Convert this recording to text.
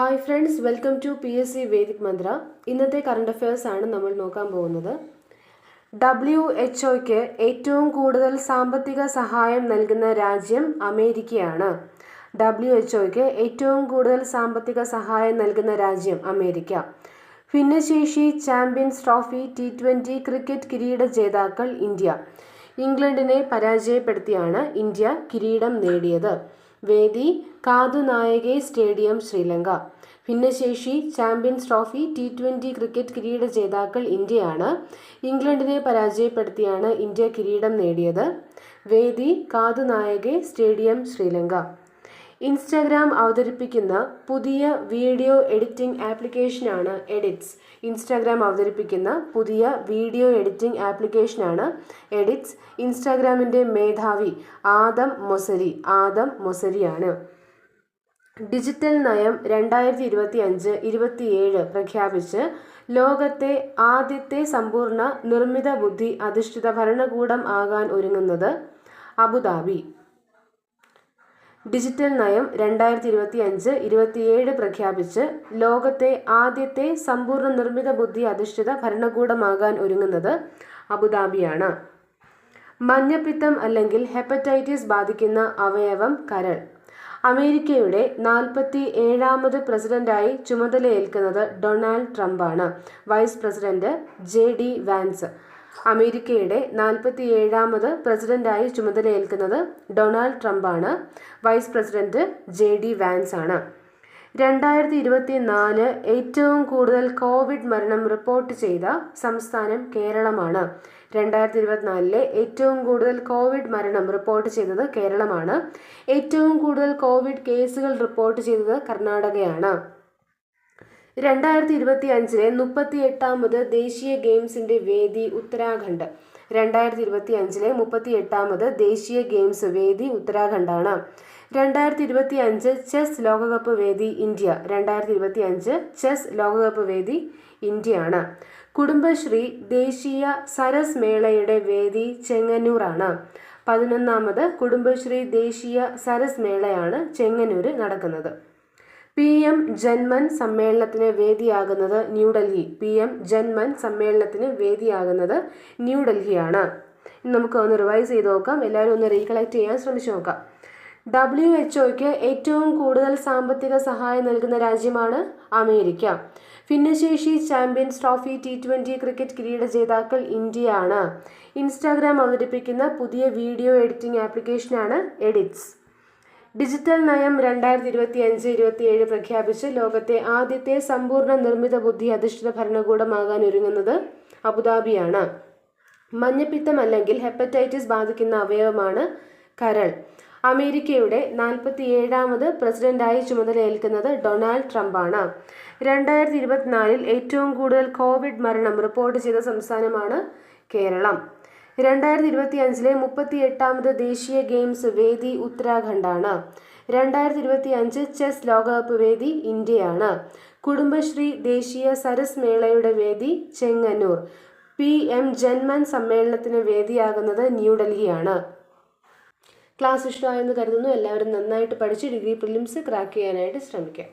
Hi friends, welcome to PSC Vedic Mantra. ഇന്നത്തെ current affairs ആണ് നമ്മൾ നോക്കാൻ പോകുന്നത്. WHO ഏറ്റവും കൂടുതൽ സാമ്പത്തിക സഹായം നൽകുന്ന രാജ്യം അമേരിക്കയാണ്. WHO ഏറ്റവും കൂടുതൽ സാമ്പത്തിക സഹായം നൽകുന്ന രാജ്യം അമേരിക്ക. ഭിന്നശേഷി ചാമ്പ്യൻസ് ട്രോഫി T20 ക്രിക്കറ്റ് കിരീട ജേതാക്കൾ ഇന്ത്യ. ഇംഗ്ലണ്ടിനെ പരാജയപ്പെടുത്തിയാണ് ഇന്ത്യ കിരീടം നേടിയത്. വേദി കാതുനായകെ സ്റ്റേഡിയം, ശ്രീലങ്ക. ഭിന്നശേഷി ചാമ്പ്യൻസ് ട്രോഫി T20 ക്രിക്കറ്റ് കിരീട ജേതാക്കൾ ഇന്ത്യയാണ്. ഇംഗ്ലണ്ടിനെ പരാജയപ്പെടുത്തിയാണ് ഇന്ത്യ കിരീടം നേടിയത്. വേദി കാതുനായകെ സ്റ്റേഡിയം, ശ്രീലങ്ക. ഇൻസ്റ്റാഗ്രാം അവതരിപ്പിക്കുന്ന പുതിയ വീഡിയോ എഡിറ്റിംഗ് ആപ്ലിക്കേഷനാണ് എഡിറ്റ്സ്. ഇൻസ്റ്റാഗ്രാം അവതരിപ്പിക്കുന്ന പുതിയ വീഡിയോ എഡിറ്റിംഗ് ആപ്ലിക്കേഷനാണ് എഡിറ്റ്സ്. ഇൻസ്റ്റാഗ്രാമിൻ്റെ മേധാവി ആദം മൊസരിയാണ്. ഡിജിറ്റൽ നയം 2025-27 പ്രഖ്യാപിച്ച് ലോകത്തെ ആദ്യത്തെ സമ്പൂർണ്ണ നിർമ്മിത ബുദ്ധി അധിഷ്ഠിത ഭരണകൂടം ആകാൻ ഒരുങ്ങുന്നത് അബുദാബി. ഡിജിറ്റൽ നയം 2025-27 പ്രഖ്യാപിച്ച് ലോകത്തെ ആദ്യത്തെ സമ്പൂർണ്ണ നിർമ്മിത ബുദ്ധി അധിഷ്ഠിത ഭരണകൂടമാകാൻ ഒരുങ്ങുന്നത് അബുദാബിയാണ്. മഞ്ഞപ്പിത്തം അല്ലെങ്കിൽ ഹെപ്പറ്റൈറ്റിസ് ബാധിക്കുന്ന അവയവം കരൾ. അമേരിക്കയുടെ 47ാമത് പ്രസിഡന്റായി ചുമതലയേൽക്കുന്നത് ഡൊണാൾഡ് ട്രംപാണ്. Vice president JD Vance. അമേരിക്കയുടെ 47ാമത് പ്രസിഡന്റായി ചുമതലയേൽക്കുന്നത് ഡൊണാൾഡ് ട്രംപാണ്. വൈസ് പ്രസിഡന്റ് JD വാൻസ് ആണ്. 2024 ഏറ്റവും കൂടുതൽ കോവിഡ് മരണം റിപ്പോർട്ട് ചെയ്ത സംസ്ഥാനം കേരളമാണ്. 2024 ഏറ്റവും കൂടുതൽ കോവിഡ് മരണം റിപ്പോർട്ട് ചെയ്തത് കേരളമാണ്. ഏറ്റവും കൂടുതൽ കോവിഡ് കേസുകൾ റിപ്പോർട്ട് ചെയ്തത് കർണാടകയാണ്. 2025 38ാമത് ദേശീയ ഗെയിംസിന്റെ വേദി ഉത്തരാഖണ്ഡ്. 2025 38ാമത് ദേശീയ ഗെയിംസ് വേദി ഉത്തരാഖണ്ഡാണ്. 2025 ചെസ് ലോകകപ്പ് വേദി ഇന്ത്യ. 2025 ചെസ് ലോകകപ്പ് വേദി ഇന്ത്യയാണ്. കുടുംബശ്രീ ദേശീയ സരസ് മേളയുടെ വേദി ചെങ്ങന്നൂറാണ്. 11ാമത് കുടുംബശ്രീ ദേശീയ സരസ് മേളയാണ് ചെങ്ങന്നൂര് നടക്കുന്നത്. PM ജൻമൻ സമ്മേളനത്തിന് വേദിയാകുന്നത് ന്യൂഡൽഹി. PM ജൻമൻ സമ്മേളനത്തിന് വേദിയാകുന്നത് ന്യൂഡൽഹിയാണ്. നമുക്ക് ഒന്ന് റിവൈസ് ചെയ്ത് നോക്കാം. എല്ലാവരും ഒന്ന് റീകളക്ട് ചെയ്യാൻ ശ്രമിച്ചു നോക്കാം. WHO ഏറ്റവും കൂടുതൽ സാമ്പത്തിക സഹായം നൽകുന്ന രാജ്യമാണ് അമേരിക്ക. ഭിന്നശേഷി ചാമ്പ്യൻസ് ട്രോഫി T20 ക്രിക്കറ്റ് കിരീട ജേതാക്കൾ ഇന്ത്യയാണ്. ഇൻസ്റ്റാഗ്രാം അവതരിപ്പിക്കുന്ന പുതിയ വീഡിയോ എഡിറ്റിംഗ് ആപ്ലിക്കേഷനാണ് എഡിറ്റ്സ്. ഡിജിറ്റൽ നയം 2025-27 പ്രഖ്യാപിച്ച് ലോകത്തെ ആദ്യത്തെ സമ്പൂർണ്ണ നിർമ്മിത ബുദ്ധി അധിഷ്ഠിത ഭരണകൂടമാകാൻ ഒരുങ്ങുന്നത് അബുദാബിയാണ്. മഞ്ഞപ്പിത്തം അല്ലെങ്കിൽ ഹെപ്പറ്റൈറ്റിസ് ബാധിക്കുന്ന അവയവമാണ് കരൾ. അമേരിക്കയുടെ 47ാമത് പ്രസിഡന്റായി ചുമതലയേൽക്കുന്നത് ഡൊണാൾഡ് ട്രംപാണ്. 2024 ഏറ്റവും കൂടുതൽ കോവിഡ് മരണം റിപ്പോർട്ട് ചെയ്ത സംസ്ഥാനമാണ് കേരളം. 2025 38ാമത് ദേശീയ ഗെയിംസ് വേദി ഉത്തരാഖണ്ഡാണ്. 2025 ചെസ് ലോകകപ്പ് വേദി ഇന്ത്യയാണ്. കുടുംബശ്രീ ദേശീയ സരസ് മേളയുടെ വേദി ചെങ്ങന്നൂർ. PM ജൻമൻ സമ്മേളനത്തിന് വേദിയാകുന്നത് ന്യൂഡൽഹിയാണ്. ക്ലാസ് ഇഷ്ടമായെന്ന് കരുതുന്നു. എല്ലാവരും നന്നായിട്ട് പഠിച്ച് ഡിഗ്രി പ്രിലിംസ് ക്രാക്ക് ചെയ്യാനായിട്ട് ശ്രമിക്കാം.